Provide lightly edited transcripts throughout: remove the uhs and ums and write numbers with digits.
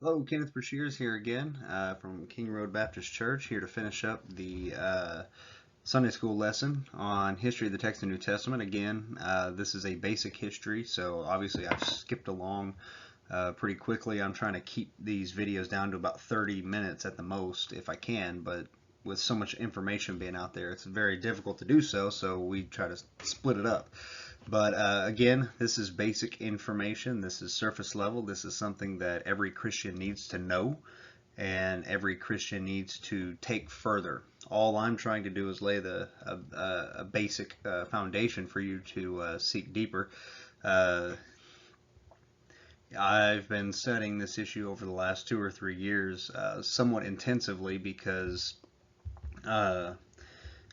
Hello, Kenneth Brashears here again from King Road Baptist Church, here to finish up the Sunday school lesson on history of the text and New Testament. Again, this is a basic history, so obviously I've skipped along pretty quickly. I'm trying to keep these videos down to about 30 minutes at the most if I can, but with so much information being out there, it's very difficult to do so, so we try to split it up. But again, this is basic information. This is surface level. This is something that every Christian needs to know and every Christian needs to take further. All I'm trying to do is lay a basic foundation for you to seek deeper. Uh, I've been studying this issue over the last 2 or 3 years somewhat intensively because uh,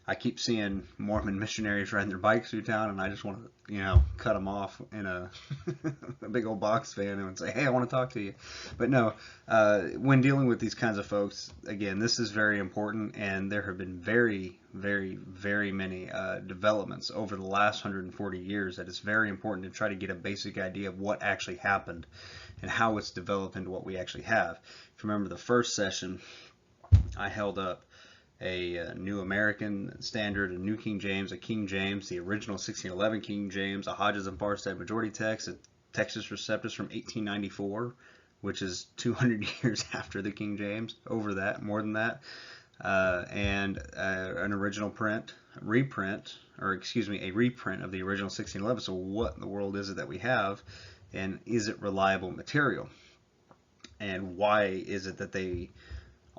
I keep seeing Mormon missionaries riding their bikes through town, and I just want to, cut them off in a big old box van and say, "Hey, I want to talk to you." But no, when dealing with these kinds of folks, again, this is very important, and there have been very, very, very many developments over the last 140 years that it's very important to try to get a basic idea of what actually happened and how it's developed into what we actually have. If you remember the first session, I held up a New American Standard, a New King James, a King James, the original 1611 King James, a Hodges and Farstad majority text, a Textus Receptus from 1894, which is 200 years after the King James, over that, more than that, and an original print, reprint, or excuse me, a reprint of the original 1611. So what in the world is it that we have, and is it reliable material? And why is it that they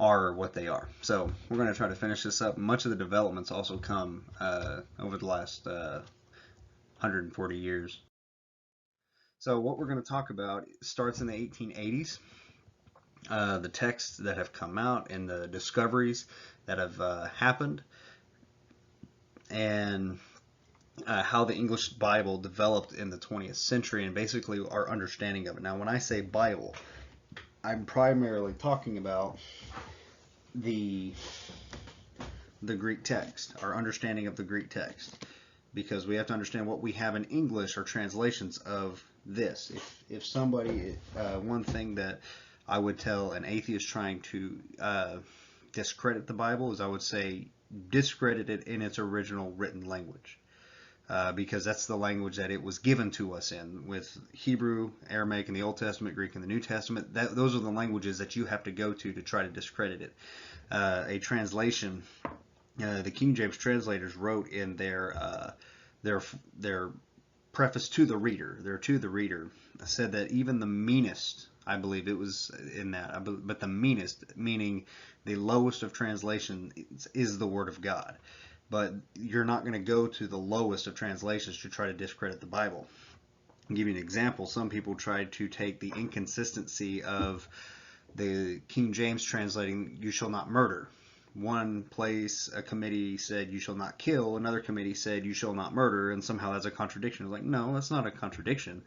are what they are? So we're going to try to finish this up. Much of the developments also come over the last 140 years. So what we're going to talk about starts in the 1880s. The texts that have come out and the discoveries that have happened, and how the English Bible developed in the 20th century, and basically our understanding of it. Now, when I say Bible, I'm primarily talking about the Greek text, our understanding of the Greek text, because we have to understand what we have in English are translations of this. If somebody, one thing that I would tell an atheist trying to discredit the Bible is I would say discredit it in its original written language. Because that's the language that it was given to us in, with Hebrew, Aramaic in the Old Testament, Greek in the New Testament. Those are the languages that you have to go to try to discredit it. A translation, the King James translators wrote in their preface to the reader, said that even the meanest, I believe it was in that, but the meanest, meaning the lowest of translation, is the Word of God. But you're not going to go to the lowest of translations to try to discredit the Bible. I'll give you an example. Some people tried to take the inconsistency of the King James translating "you shall not murder." One place, a committee said "you shall not kill," another committee said "you shall not murder," and somehow that's a contradiction. It's like, no, that's not a contradiction.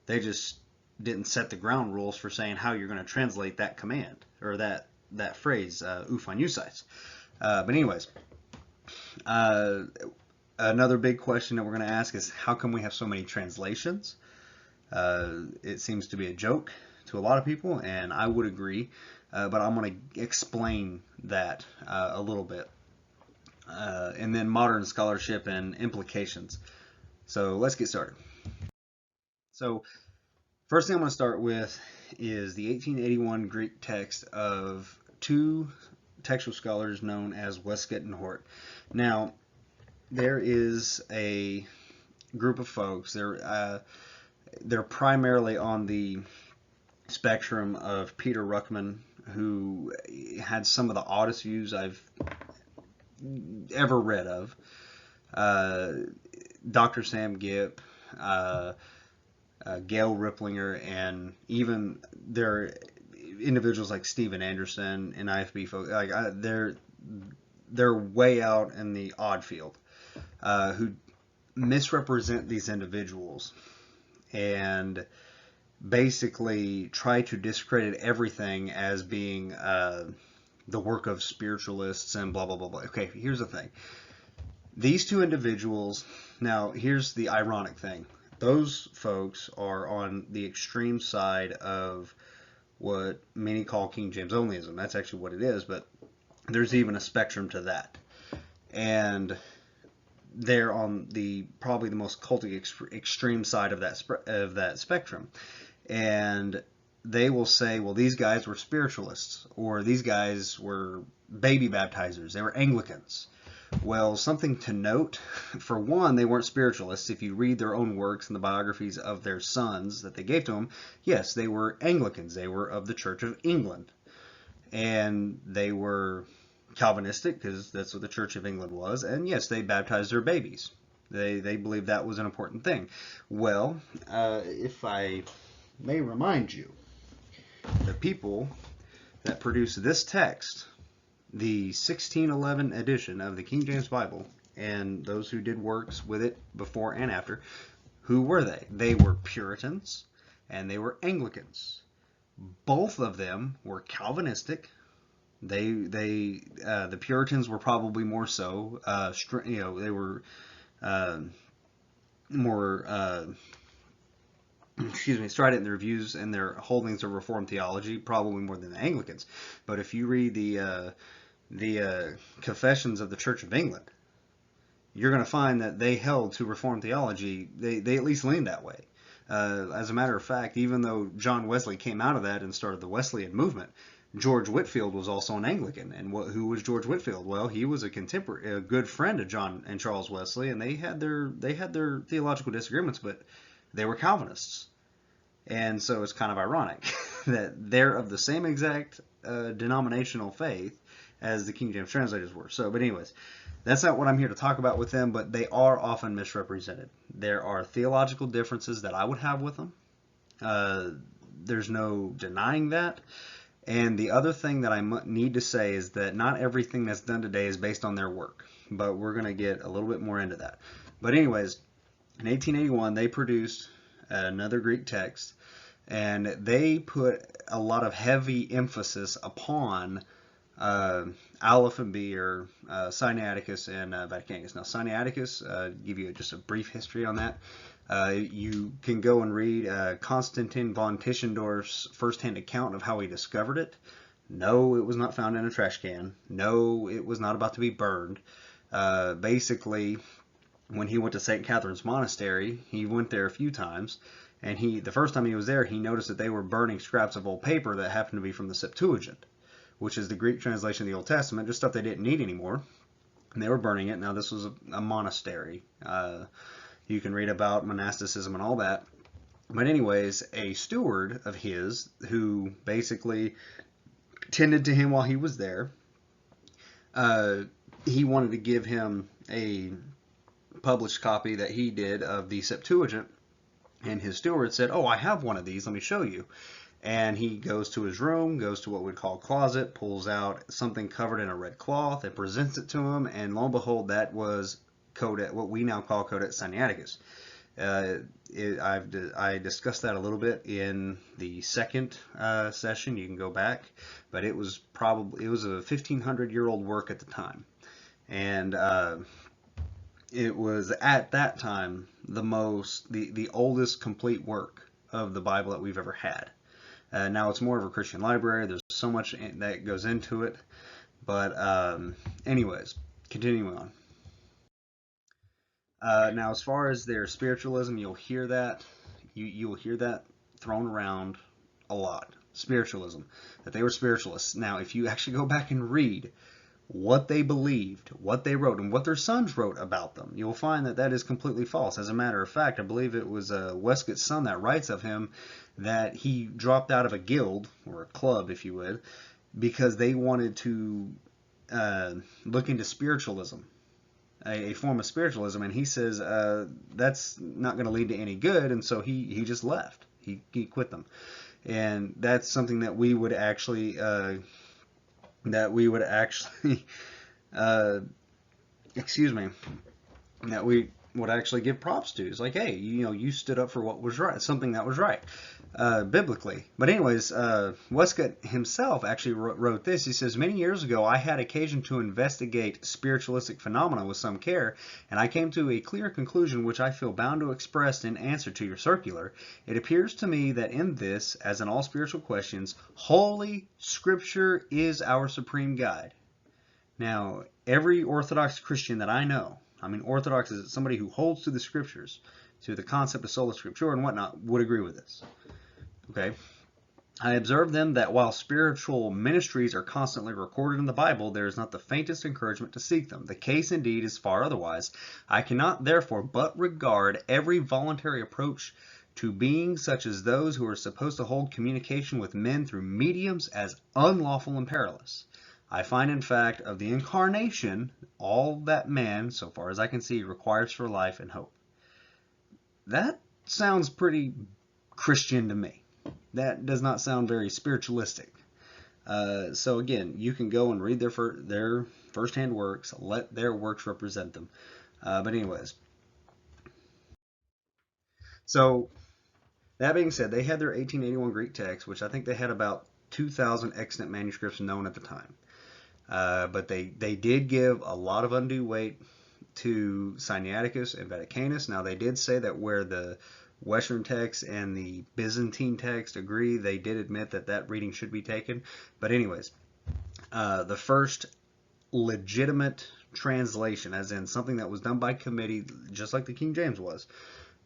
They just didn't set the ground rules for saying how you're going to translate that command, or that phrase, "ufan usites." But anyways, uh, another big question that we're going to ask is, how come we have so many translations? It seems to be a joke to a lot of people, and I would agree, but I'm going to explain that a little bit. And then modern scholarship and implications. So let's get started. So first thing I'm going to start with is the 1881 Greek text of two textual scholars known as Westcott and Hort. Now, there is a group of folks. They're primarily on the spectrum of Peter Ruckman, who had some of the oddest views I've ever read of. Dr. Sam Gipp, Gail Ripplinger, and even there are individuals like Steven Anderson and IFB folks. Like they're way out in the odd field, who misrepresent these individuals and basically try to discredit everything as being the work of spiritualists and blah blah blah blah. Okay, here's the thing. These two individuals, now here's the ironic thing. Those folks are on the extreme side of what many call King James onlyism. That's actually what it is, but there's even a spectrum to that. And they're on the probably the most cultic extreme side of that spectrum. And they will say, well, these guys were spiritualists, or these guys were baby baptizers, they were Anglicans. Well, something to note, for one, they weren't spiritualists. If you read their own works and the biographies of their sons that they gave to them, yes, they were Anglicans. They were of the Church of England. And they were Calvinistic, because that's what the Church of England was. And yes, they baptized their babies. They believed that was an important thing. Well, if I may remind you, the people that produced this text, the 1611 edition of the King James Bible, and those who did works with it before and after, who were they? They were Puritans and they were Anglicans. Both of them were Calvinistic. The Puritans were probably more so. They were more. Strident in their views and their holdings of Reformed theology, probably more than the Anglicans. But if you read the Confessions of the Church of England, you're going to find that they held to Reformed theology. They at least leaned that way. As a matter of fact, even though John Wesley came out of that and started the Wesleyan movement, George Whitefield was also an Anglican. And who was George Whitefield? Well, he was a good friend of John and Charles Wesley, and they had their theological disagreements, but they were Calvinists. And so it's kind of ironic that they're of the same exact denominational faith as the King James translators were. So, but anyways, that's not what I'm here to talk about with them, but they are often misrepresented. There are theological differences that I would have with them. There's no denying that. And the other thing that I need to say is that not everything that's done today is based on their work, but we're going to get a little bit more into that. But anyways, in 1881, they produced another Greek text, and they put a lot of heavy emphasis upon Aleph B, or Sinaiticus and Vaticanus. Now, Sinaiticus, give you just a brief history on that. You can go and read Konstantin von Tischendorf's first-hand account of how he discovered it. No, it was not found in a trash can. No, it was not about to be burned. Basically, when he went to St. Catherine's Monastery, he went there a few times, and the first time he was there, he noticed that they were burning scraps of old paper that happened to be from the Septuagint, which is the Greek translation of the Old Testament, just stuff they didn't need anymore, and they were burning it. Now, this was a monastery. You can read about monasticism and all that. But anyways, a steward of his, who basically tended to him while he was there, he wanted to give him a published copy that he did of the Septuagint, and his steward said, "Oh, I have one of these, let me show you." And he goes to his room, goes to what we'd call a closet, pulls out something covered in a red cloth, and presents it to him, and lo and behold, that was Codex, what we now call Codex Sinaiticus. I discussed that a little bit in the second session. You can go back, but it was a 1,500-year-old work at the time, and it was at that time the oldest complete work of the Bible that we've ever had. Now it's more of a Christian library. There's so much that goes into it, but anyways, continuing on. Now, as far as their spiritualism, you'll hear that you will hear that thrown around a lot. Spiritualism, that they were spiritualists. Now, if you actually go back and read what they believed, what they wrote, and what their sons wrote about them, you'll find that that is completely false. As a matter of fact, I believe it was Westcott's son that writes of him that he dropped out of a guild, or a club, if you would, because they wanted to look into spiritualism, a form of spiritualism, and he says that's not going to lead to any good, and so he just left. He quit them, and that's something that we would actually excuse me, that we would actually give props to. It's like, hey, you stood up for what was right, something that was right, biblically. But anyways, Westcott himself actually wrote this. He says, many years ago, I had occasion to investigate spiritualistic phenomena with some care, and I came to a clear conclusion which I feel bound to express in answer to your circular. It appears to me that in this, as in all spiritual questions, Holy Scripture is our supreme guide. Now, every Orthodox Christian that I know, I mean, Orthodox is somebody who holds to the Scriptures, to the concept of sola scriptura and whatnot, would agree with this. Okay? I observe them that while spiritual ministries are constantly recorded in the Bible, there is not the faintest encouragement to seek them. The case indeed is far otherwise. I cannot therefore but regard every voluntary approach to beings such as those who are supposed to hold communication with men through mediums as unlawful and perilous. I find, in fact, of the incarnation, all that man, so far as I can see, requires for life and hope. That sounds pretty Christian to me. That does not sound very spiritualistic. So again, you can go and read their first-hand works, let their works represent them. But anyways, so that being said, they had their 1881 Greek text, which I think they had about 2,000 extant manuscripts known at the time. But they did give a lot of undue weight to Sinaiticus and Vaticanus. Now, they did say that where the Western text and the Byzantine text agree, they did admit that that reading should be taken. But anyways, the first legitimate translation, as in something that was done by committee, just like the King James was,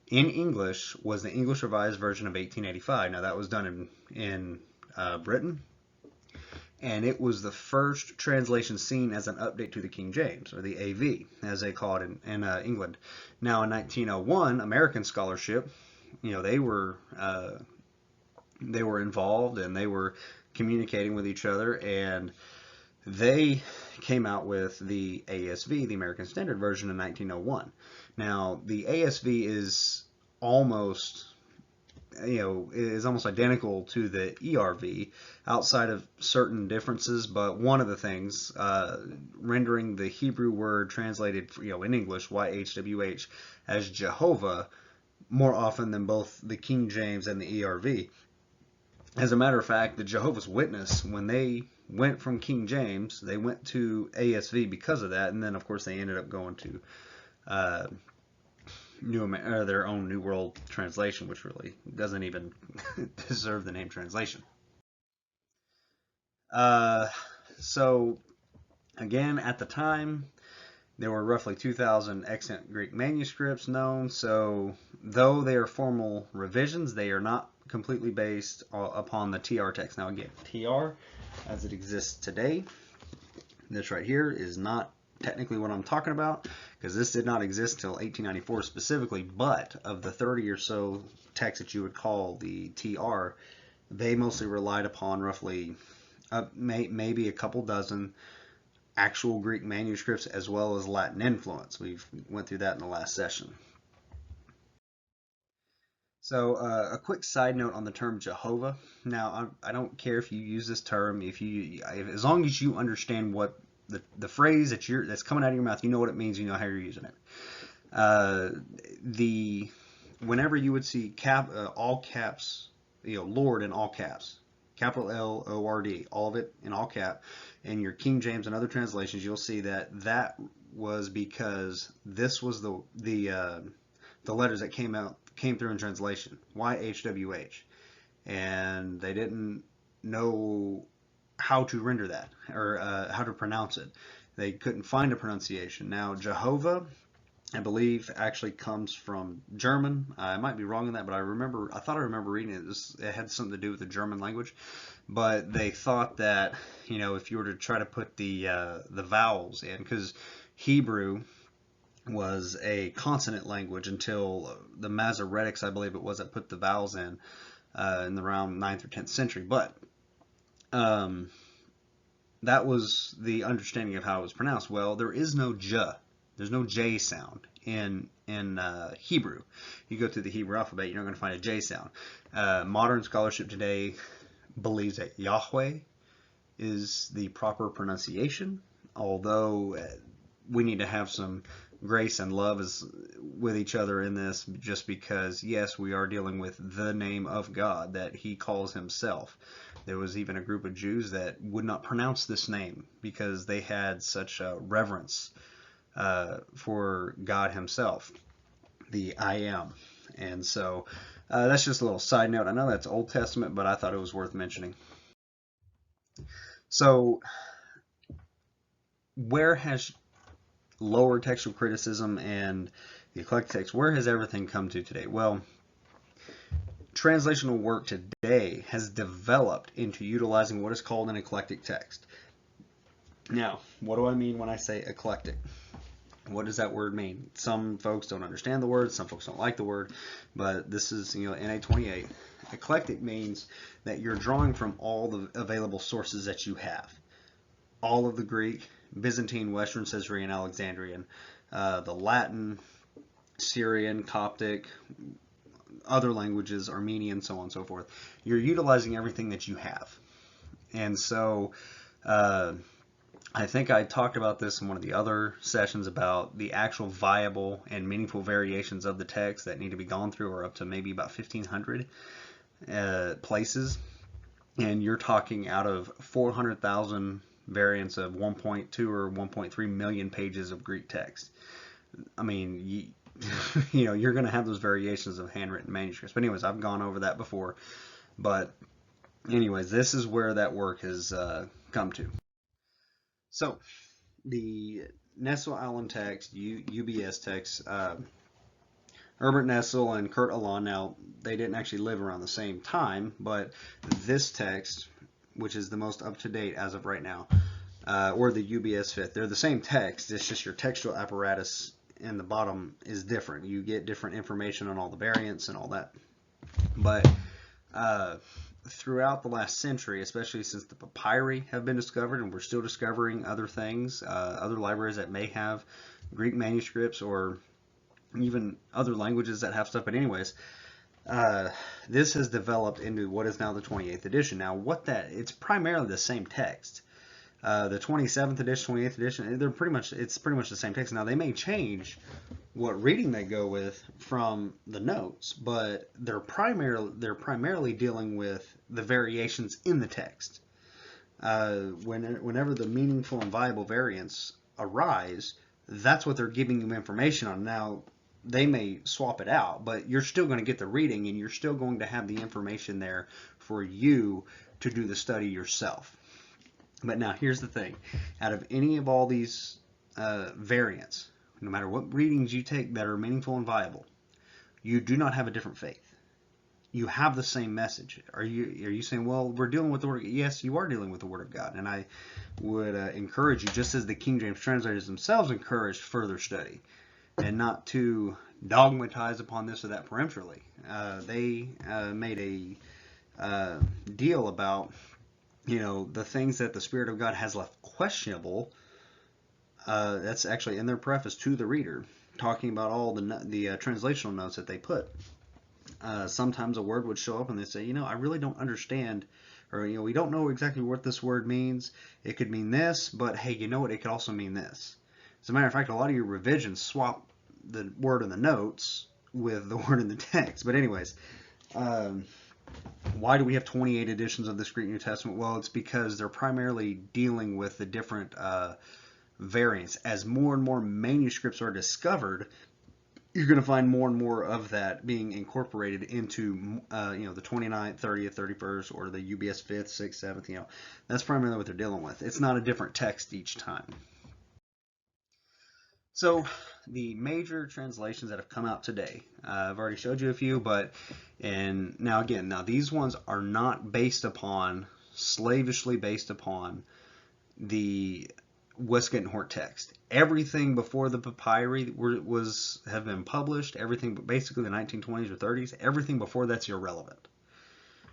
in English, was the English Revised Version of 1885. Now, that was done in Britain. And it was the first translation seen as an update to the King James, or the AV, as they call it in England. Now, in 1901, American scholarship, they were involved and they were communicating with each other, and they came out with the ASV, the American Standard Version, in 1901. Now, the ASV is almost identical to the ERV outside of certain differences, but one of the things, rendering the Hebrew word translated, in English, YHWH, as Jehovah, more often than both the King James and the ERV. As a matter of fact, the Jehovah's Witness, when they went from King James, they went to ASV because of that, and then of course they ended up going to their own New World Translation, which really doesn't even deserve the name translation. So again, at the time, there were roughly 2,000 extant Greek manuscripts known, so though they are formal revisions, they are not completely based upon the TR text. Now again, TR, as it exists today, this right here is not technically what I'm talking about, because this did not exist until 1894 specifically, but of the 30 or so texts that you would call the TR, they mostly relied upon roughly maybe a couple dozen actual Greek manuscripts as well as Latin influence. We went through that in the last session. So a quick side note on the term Jehovah. Now, I don't care if you use this term, as long as you understand what the phrase that's coming out of your mouth, you know what it means, you know how you're using it. Whenever you would see all caps, Lord in all caps, capital L-O-R-D, all of it in all cap, in your King James and other translations, you'll see that was because this was the letters that came through in translation, YHWH, and they didn't know how to render that, or how to pronounce it. They couldn't find a pronunciation. Now, Jehovah, I believe, actually comes from German. I might be wrong on that, but I thought I remember reading it. It had something to do with the German language. But they thought that, if you were to try to put the vowels in, because Hebrew was a consonant language until the Masoretics, I believe it was, that put the vowels in the around 9th or 10th century. But that was the understanding of how it was pronounced. Well, there is no J. There's no J sound in Hebrew. You go through the Hebrew alphabet, you're not going to find a J sound. Modern scholarship today believes that Yahweh is the proper pronunciation, although we need to have some grace and love is with each other in this, just because, yes, we are dealing with the name of God that he calls himself. There was even a group of Jews that would not pronounce this name because they had such a reverence for God himself, the I am. And so that's just a little side note. I know that's Old Testament, but I thought it was worth mentioning. So where has lower textual criticism and the eclectic text, where has everything come to today? Well, translational work today has developed into utilizing what is called an eclectic text. Now, what do I mean when I say eclectic? What does that word mean? Some folks don't understand the word, some folks don't like the word, but this is, NA 28. Eclectic means that you're drawing from all the available sources that you have. All of the Greek, Byzantine, Western Caesarean, Alexandrian, the Latin, Syrian, Coptic, other languages, Armenian, so on and so forth. You're utilizing everything that you have. And so I think I talked about this in one of the other sessions about the actual viable and meaningful variations of the text that need to be gone through are up to maybe about 1,500 places. And you're talking out of 400,000 variants of 1.2 or 1.3 million pages of Greek text. I mean, you're going to have those variations of handwritten manuscripts. But anyways, I've gone over that before. But anyways, this is where that work has come to. So the Nessel-Allen text, UBS text, Herbert Nessel and Kurt Aland, now they didn't actually live around the same time, but this text, which is the most up-to-date as of right now, or the UBS 5th, they're the same text, it's just your textual apparatus in the bottom is different. You get different information on all the variants and all that. But throughout the last century, especially since the papyri have been discovered, and we're still discovering other things, other libraries that may have Greek manuscripts or even other languages that have stuff. But anyways, this has developed into what is now the 28th edition. Now, it's primarily the same text. The 27th edition, 28th edition, it's pretty much the same text. Now, they may change what reading they go with from the notes, but they're primarily dealing with the variations in the text. Whenever the meaningful and viable variants arise, that's what they're giving you information on. Now, they may swap it out, but you're still going to get the reading, and you're still going to have the information there for you to do the study yourself. But now, here's the thing. Out of any of all these variants, no matter what readings you take that are meaningful and viable, you do not have a different faith. You have the same message. Are you saying, well, we're dealing with the Word of God? Yes, you are dealing with the Word of God. And I would encourage you, just as the King James translators themselves encouraged further study, and not to dogmatize upon this or that peremptorily. They made a deal about, the things that the Spirit of God has left questionable. That's actually in their preface to the reader, talking about all the translational notes that they put. Sometimes a word would show up and they say, I really don't understand, or, we don't know exactly what this word means. It could mean this, but hey, you know what? It could also mean this. As a matter of fact, a lot of your revisions swap the word in the notes with the word in the text. But anyways, why do we have 28 editions of this Greek New Testament? Well, it's because they're primarily dealing with the different variants. As more and more manuscripts are discovered, you're going to find more and more of that being incorporated into the 29th, 30th, 31st, or the UBS 5th, 6th, 7th. That's primarily what they're dealing with. It's not a different text each time. So the major translations that have come out today, I've already showed you a few, now these ones are not slavishly based upon the Westcott and Hort text. Everything before the papyri have been published, everything basically the 1920s or 30s, everything before that's irrelevant.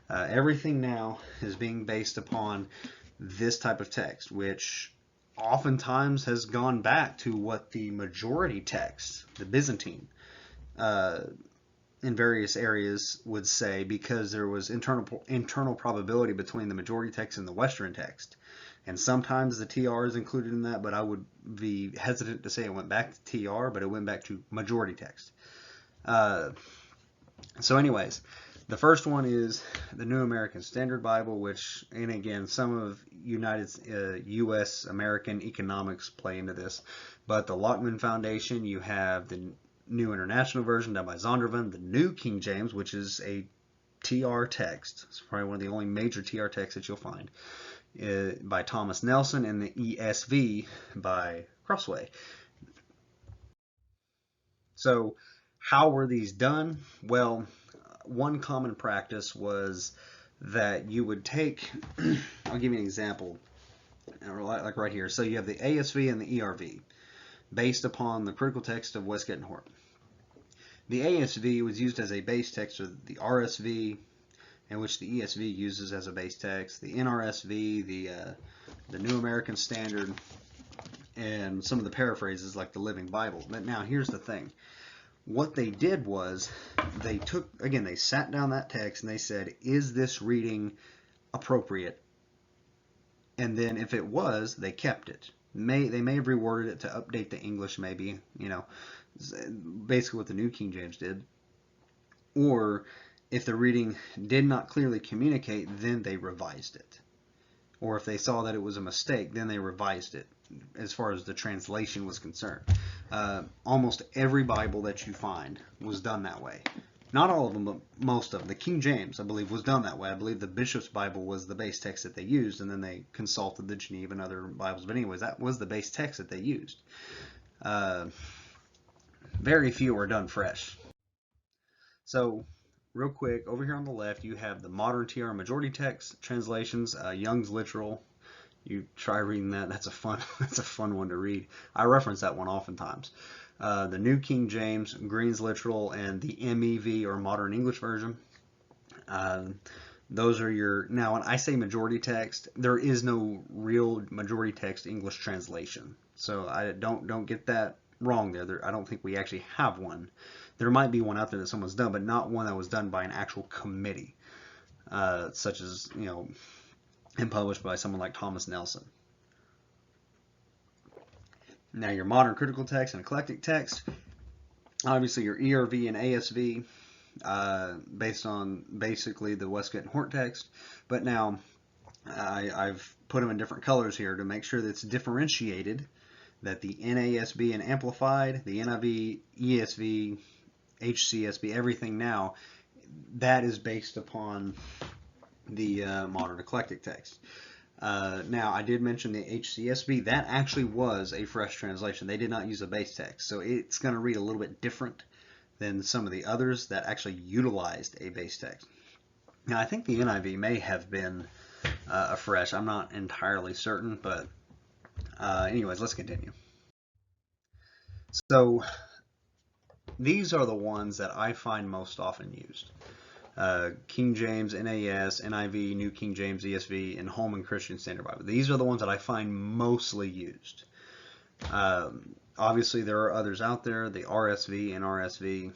Everything now is being based upon this type of text, which oftentimes has gone back to what the majority text, the Byzantine, in various areas would say because there was internal probability between the majority text and the Western text. And sometimes the TR is included in that, but I would be hesitant to say it went back to TR, but it went back to majority text. So anyways, the first one is the New American Standard Bible, which, and again, some of U.S. American economics play into this. But the Lackman Foundation, you have the New International Version done by Zondervan, the New King James, which is a TR text. It's probably one of the only major TR texts that you'll find, by Thomas Nelson, and the ESV by Crossway. So how were these done? Well, one common practice was that you would take, I'll give you an example, like right here. So you have the ASV and the ERV, based upon the critical text of Westcott and Hort. The ASV was used as a base text of the RSV, in which the ESV uses as a base text, the NRSV, the New American Standard, and some of the paraphrases like the Living Bible. But now here's the thing. What they did was they sat down that text and they said, is this reading appropriate? And then if it was, they kept it. They may have reworded it to update the English, maybe, basically what the New King James did. Or if the reading did not clearly communicate, then they revised it. Or if they saw that it was a mistake, then they revised it as far as the translation was concerned. Almost every Bible that you find was done that way. Not all of them, but most of them. The King James, I believe, was done that way. I believe the Bishop's Bible was the base text that they used, and then they consulted the Geneva and other Bibles. But anyways, that was the base text that they used. Very few are done fresh. So, real quick, over here on the left, you have the modern TR majority text translations, Young's Literal. You try reading that. That's a fun one to read. I reference that one oftentimes. The New King James, Green's Literal, and the MEV or Modern English Version. Those are your. Now, when I say majority text, there is no real majority text English translation. So I don't get that wrong there. I don't think we actually have one. There might be one out there that someone's done, but not one that was done by an actual committee, such as and published by someone like Thomas Nelson. Now your modern critical text and eclectic text, obviously your ERV and ASV, based on basically the Westcott and Hort text. But now I've put them in different colors here to make sure that it's differentiated, that the NASB and Amplified, the NIV, ESV, HCSB, everything now, that is based upon the modern eclectic text. Now, I did mention the HCSB. That actually was a fresh translation. They did not use a base text, so it's going to read a little bit different than some of the others that actually utilized a base text. Now, I think the NIV may have been a fresh. I'm not entirely certain, but anyways, let's continue. So, these are the ones that I find most often used. King James, NAS, NIV, New King James, ESV, and Holman Christian Standard Bible. These are the ones that I find mostly used. Obviously, there are others out there, the RSV and RSV,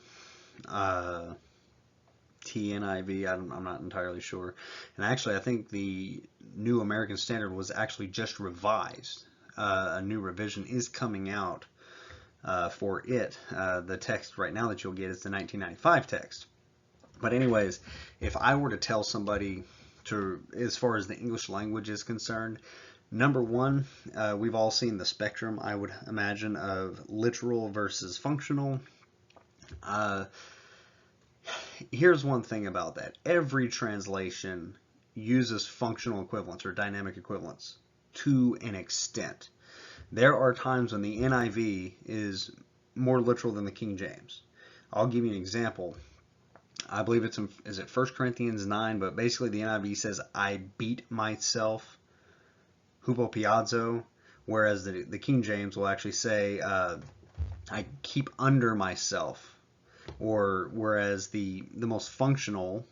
TNIV, I'm not entirely sure. And actually, I think the New American Standard was actually just revised. A new revision is coming out for it. The text right now that you'll get is the 1995 text. But anyways, if I were to tell somebody as far as the English language is concerned, number one, we've all seen the spectrum, I would imagine, of literal versus functional. Here's one thing about that. Every translation uses functional equivalents or dynamic equivalents to an extent. There are times when the NIV is more literal than the King James. I'll give you an example. I believe it's is it 1 Corinthians 9, but basically the NIV says, I beat myself, hupopiazo, whereas the King James will actually say, I keep under myself, or whereas the most functional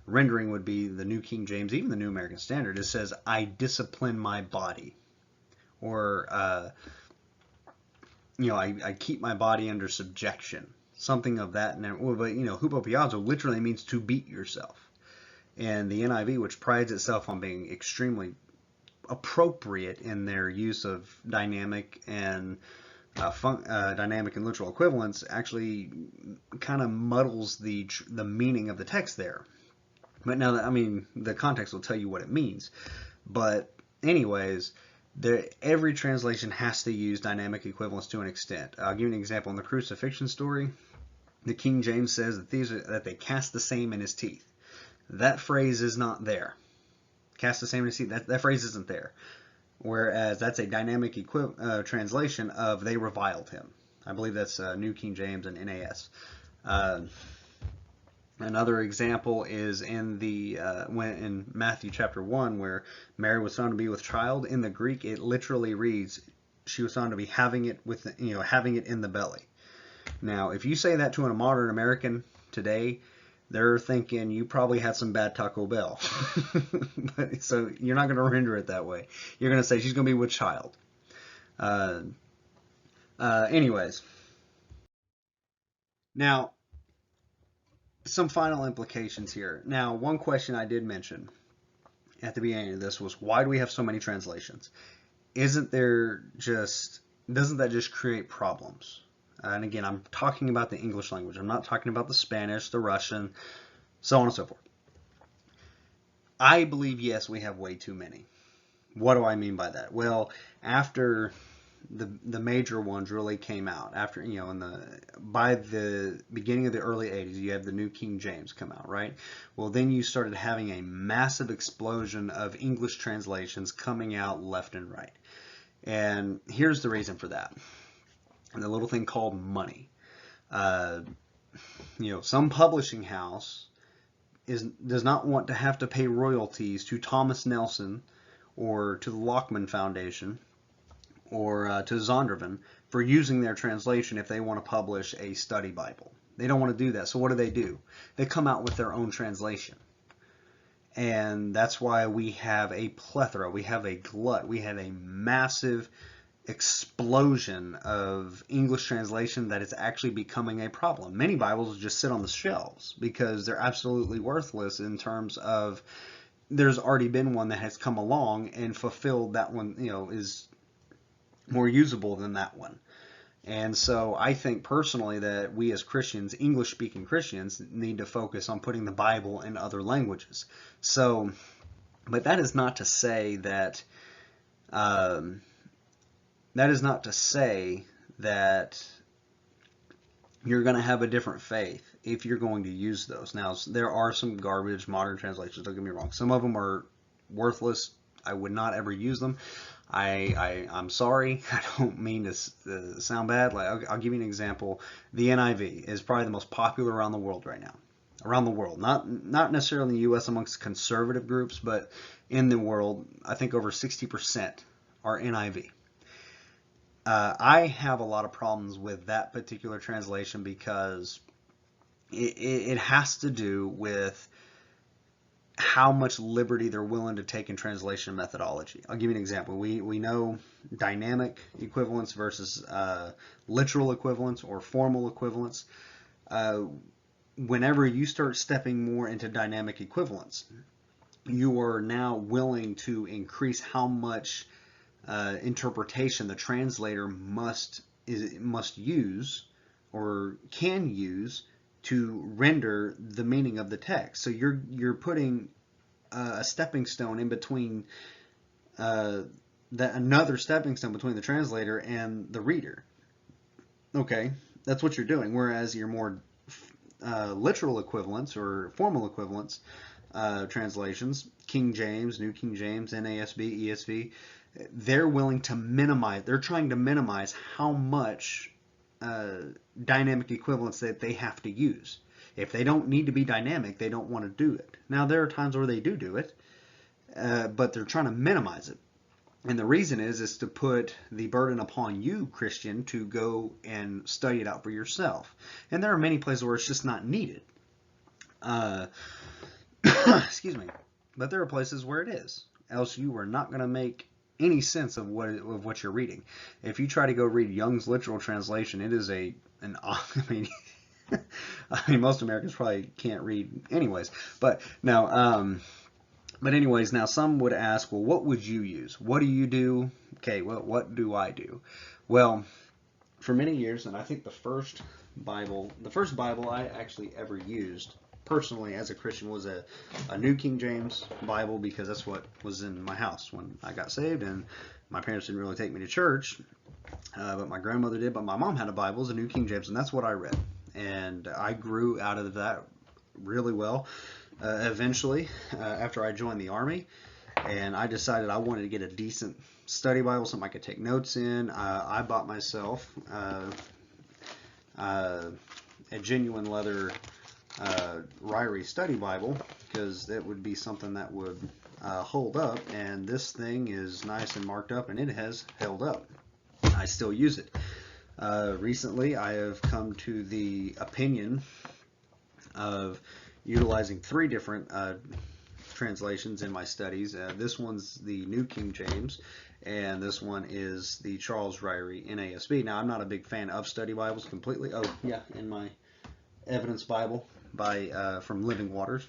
rendering would be the New King James, even the New American Standard. It says, I discipline my body, or I keep my body under subjection. something of that. Well, but hupopiazo literally means to beat yourself. And the NIV, which prides itself on being extremely appropriate in their use of dynamic and dynamic and literal equivalents, actually kind of muddles the meaning of the text there. But now, the context will tell you what it means. But anyways, every translation has to use dynamic equivalents to an extent. I'll give you an example. In the crucifixion story, the King James says that they cast the same in his teeth. That phrase is not there. Cast the same in his teeth. That phrase isn't there. Whereas that's a dynamic translation of they reviled him. I believe that's New King James and NAS. Another example is in in Matthew chapter 1, where Mary was found to be with child. In the Greek, it literally reads, she was found to be having it in the belly. Now, if you say that to a modern American today, they're thinking you probably had some bad Taco Bell. So you're not going to render it that way. You're going to say she's going to be with child. Anyways. Now, some final implications here. Now, one question I did mention at the beginning of this was, why do we have so many translations? Doesn't that just create problems? And again, I'm talking about the English language. I'm not talking about the Spanish, the Russian, so on and so forth. I believe, yes, we have way too many. What do I mean by that? Well, after the major ones really came out, after by the beginning of the early 80s, you have the New King James come out, right? Well, then you started having a massive explosion of English translations coming out left and right. And here's the reason for that. The little thing called money. Some publishing house does not want to have to pay royalties to Thomas Nelson or to the Lackman Foundation or to Zondervan for using their translation if they want to publish a study Bible. They don't want to do that. So what do? They come out with their own translation. And that's why we have a plethora, we have a glut, we have a massive explosion of English translation that is actually becoming a problem. Many Bibles just sit on the shelves because they're absolutely worthless in terms of there's already been one that has come along and fulfilled that one, is more usable than that one. And so I think personally that we as Christians, English-speaking Christians, need to focus on putting the Bible in other languages. So, but that is not to say that you're going to have a different faith if you're going to use those. Now, there are some garbage modern translations, don't get me wrong. Some of them are worthless. I would not ever use them. I'm sorry. I don't mean to sound bad. I'll give you an example. The NIV is probably the most popular around the world right now. Around the world. Not necessarily in the U.S. amongst conservative groups, but in the world, I think over 60% are NIV. I have a lot of problems with that particular translation because it has to do with how much liberty they're willing to take in translation methodology. I'll give you an example. We know dynamic equivalence versus literal equivalence or formal equivalence. Whenever you start stepping more into dynamic equivalence, you are now willing to increase how much interpretation the translator must use or can use to render the meaning of the text. So you're putting a stepping stone in between another stepping stone between the translator and the reader. Okay, that's what you're doing. Whereas your more literal equivalents or formal equivalents translations, King James, New King James, NASB, ESV, they're willing to minimize. They're trying to minimize how much dynamic equivalence that they have to use. If they don't need to be dynamic, they don't want to do it. Now, there are times where they do it, but they're trying to minimize it. And the reason is to put the burden upon you, Christian, to go and study it out for yourself. And there are many places where it's just not needed. Excuse me. But there are places where it is. Else you are not going to make any sense of what you're reading. If you try to go read Young's literal translation, it is I mean, most Americans probably can't read anyways. But now, but anyways, now some would ask, well, what would you use? What do you do? Okay, well, what do I do? Well, for many years, and I think the first Bible I actually ever used personally as a Christian was a New King James Bible, because that's what was in my house when I got saved, and my parents didn't really take me to church, but my grandmother did. But my mom had a Bible, it was a New King James, and that's what I read, and I grew out of that really well. Eventually, after I joined the Army, and I decided I wanted to get a decent study Bible, something I could take notes in. I bought myself a genuine leather Ryrie study Bible, because it would be something that would hold up, and this thing is nice and marked up, and it has held up. I still use it. Recently, I have come to the opinion of utilizing 3 different translations in my studies. This one's the New King James, and this one is the Charles Ryrie in ASV. Now, I'm not a big fan of study Bibles completely. Oh, yeah, in my Evidence Bible by from Living Waters.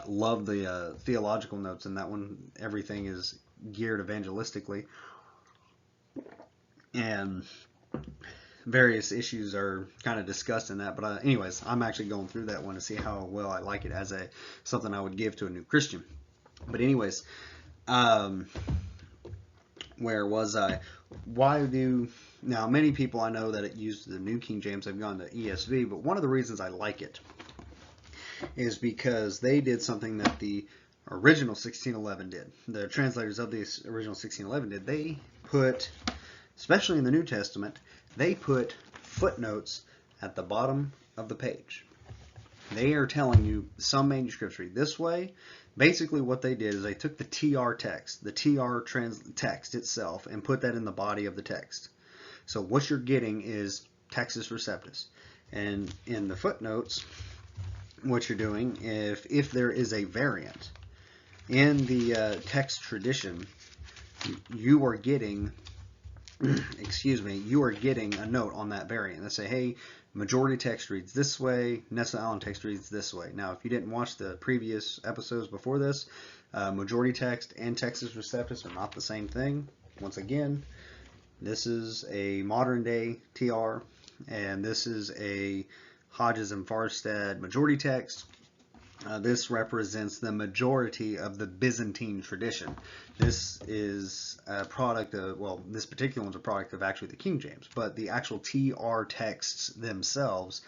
Love the theological notes in that one. Everything is geared evangelistically, and various issues are kind of discussed in that. But anyways, I'm actually going through that one to see how well I like it as something I would give to a new Christian. But anyways, where was I? Now many people I know that use the New King James have gone to ESV, but one of the reasons I like it is because they did something that the original 1611 did. The translators of the original 1611 did. They put, especially in the New Testament, they put footnotes at the bottom of the page. They are telling you some manuscripts read this way. Basically what they did is they took the TR text, the TR text itself, and put that in the body of the text. So what you're getting is Textus Receptus. And in the footnotes, what you're doing, if there is a variant in the text tradition, you are getting you are getting a note on that variant that say, hey, majority text reads this way, Nessa Allen text reads this way. Now, if you didn't watch the previous episodes before this, majority text and Textus Receptus are not the same thing. Once again, this is a modern day TR, and this is a Hodges and Farstad majority text. This represents the majority of the Byzantine tradition. This is a product of, well, this particular one's a product of actually the King James, but the actual TR texts themselves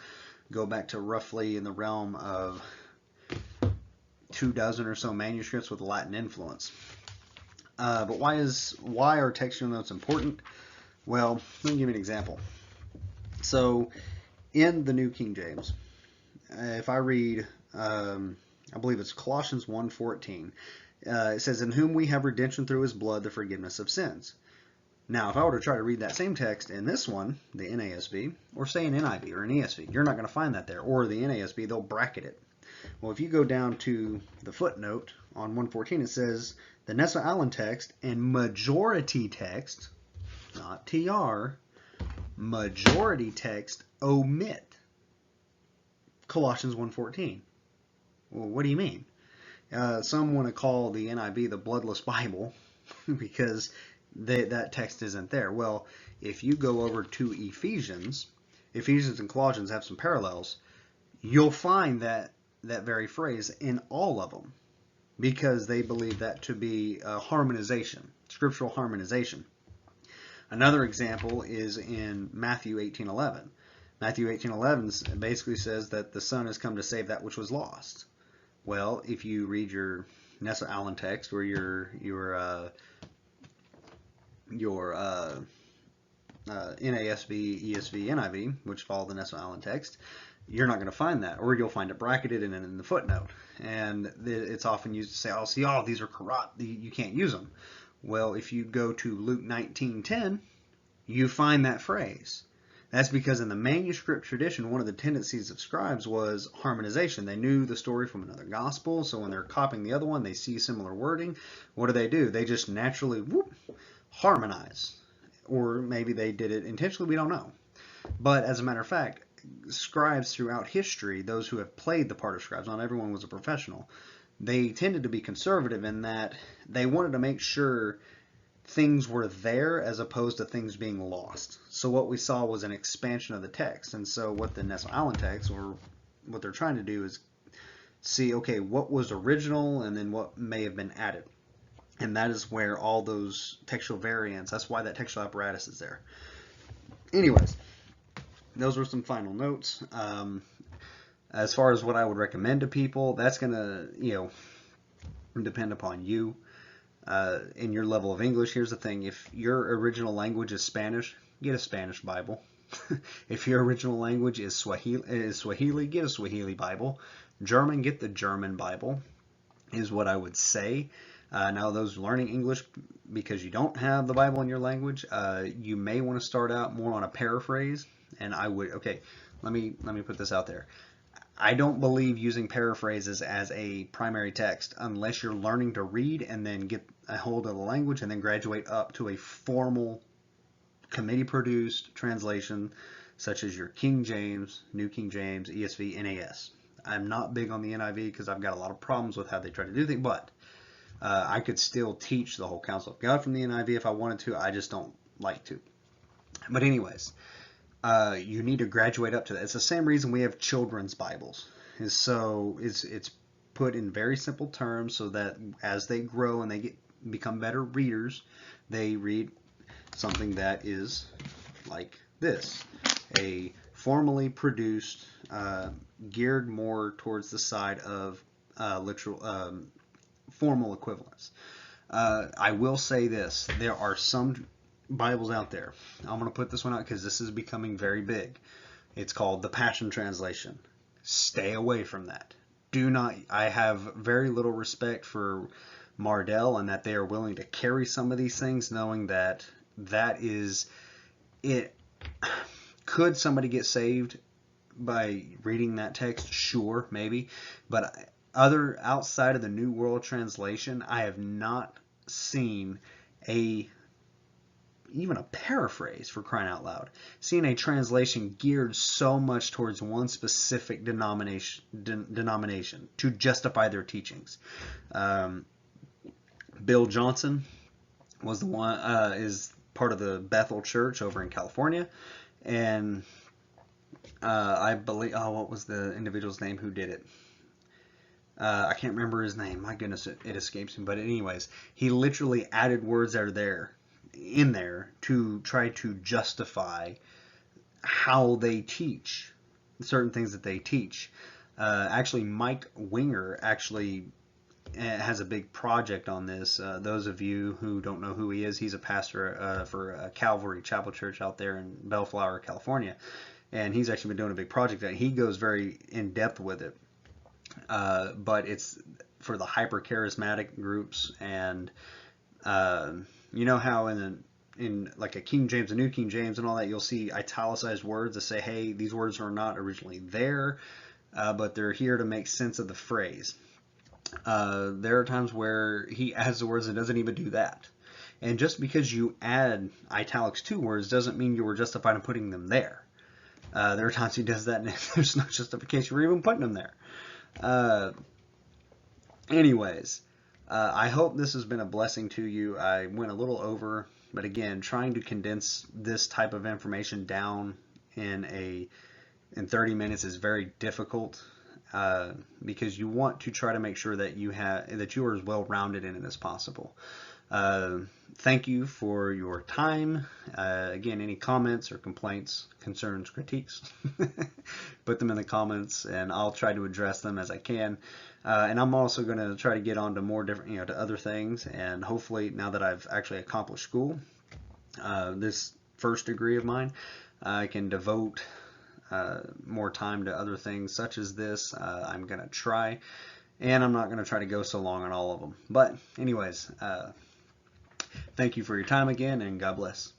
go back to roughly in the realm of 24 or so manuscripts with Latin influence. But why are textual notes important? Well, let me give you an example. So, in the New King James, if I read, I believe it's Colossians 1:14, it says, in whom we have redemption through his blood, the forgiveness of sins. Now, if I were to try to read that same text in this one, the NASB, or say an NIV or an ESV, you're not going to find that there. Or the NASB, they'll bracket it. Well, if you go down to the footnote on 1:14, it says, the Nessa Allen text and majority text, not TR, majority text omit Colossians 1:14. Well, what do you mean? Some want to call the NIV the bloodless Bible because that text isn't there. Well, if you go over to Ephesians and Colossians have some parallels, you'll find that very phrase in all of them, because they believe that to be harmonization, scriptural harmonization. Another example is in Matthew 18:11. Matthew 18:11 basically says that the Son has come to save that which was lost. Well, if you read your Nessa Allen text or your NASB, ESV, NIV, which follow the Nessa Allen text, you're not going to find that, or you'll find it bracketed in the footnote. And it's often used to say, oh, see, these are corrupt, you can't use them. Well, if you go to Luke 19:10, you find that phrase. That's because in the manuscript tradition, one of the tendencies of scribes was harmonization. They knew the story from another gospel, so when they're copying the other one, they see similar wording. What do? They just naturally harmonize. Or maybe they did it intentionally, we don't know. But as a matter of fact, scribes throughout history, those who have played the part of scribes, not everyone was a professional, they tended to be conservative in that they wanted to make sure things were there as opposed to things being lost. So what we saw was an expansion of the text. And so what the Nestle Aland text, or what they're trying to do, is see, okay, what was original and then what may have been added. And that is where all those textual variants, that's why that textual apparatus is there. Anyways, those were some final notes. As far as what I would recommend to people, that's going to, depend upon you. In your level of English. Here's the thing: if your original language is Spanish, get a Spanish Bible. If your original language is Swahili, get a Swahili Bible. German, get the German Bible, is what I would say. Now, those learning English because you don't have the Bible in your language, you may want to start out more on a paraphrase. And I would, okay, let me put this out there. I don't believe using paraphrases as a primary text unless you're learning to read and then get a hold of the language and then graduate up to a formal committee-produced translation such as your King James, New King James, ESV, NAS. I'm not big on the NIV because I've got a lot of problems with how they try to do things, but I could still teach the whole counsel of God from the NIV if I wanted to. I just don't like to. But anyways, you need to graduate up to that. It's the same reason we have children's Bibles. It's put in very simple terms so that as they grow and they become better readers, they read something that is like this, a formally produced, geared more towards the side of literal formal equivalence. I will say this: there are some Bibles out there. I'm going to put this one out because this is becoming very big. It's called the Passion Translation. Stay away from that. Do not. I have very little respect for Mardell and that they are willing to carry some of these things, knowing that that is it. Could somebody get saved by reading that text? Sure, maybe. But outside of the New World Translation, I have not seen even a paraphrase, for crying out loud, seeing a translation geared so much towards one specific denomination to justify their teachings. Bill Johnson was the one, is part of the Bethel Church over in California, and I believe, what was the individual's name who did it? I can't remember his name. My goodness, it escapes me. But anyways, he literally added words that are in there to try to justify how they teach certain things that they teach. Actually, Mike Winger has a big project on this. Those of you who don't know who he is, he's a pastor for Calvary Chapel Church out there in Bellflower, California. And he's actually been doing a big project that he goes very in depth with it. But it's for the hyper charismatic groups, and you know how in like a King James, a New King James, and all that, you'll see italicized words that say, "Hey, these words are not originally there, but they're here to make sense of the phrase." There are times where he adds the words and doesn't even do that. And just because you add italics to words doesn't mean you were justified in putting them there. There are times he does that and there's no justification for even putting them there. Anyways, I hope this has been a blessing to you. I went a little over, but again, trying to condense this type of information down in 30 minutes is very difficult, because you want to try to make sure that you are as well rounded in it as possible. Thank you for your time. Again, any comments or complaints, concerns, critiques, put them in the comments and I'll try to address them as I can. And I'm also going to try to get on to more different, to other things, and hopefully now that I've actually accomplished school, this first degree of mine, I can devote more time to other things such as this. I'm going to try, and I'm not going to try to go so long on all of them. But anyways, thank you for your time again, and God bless.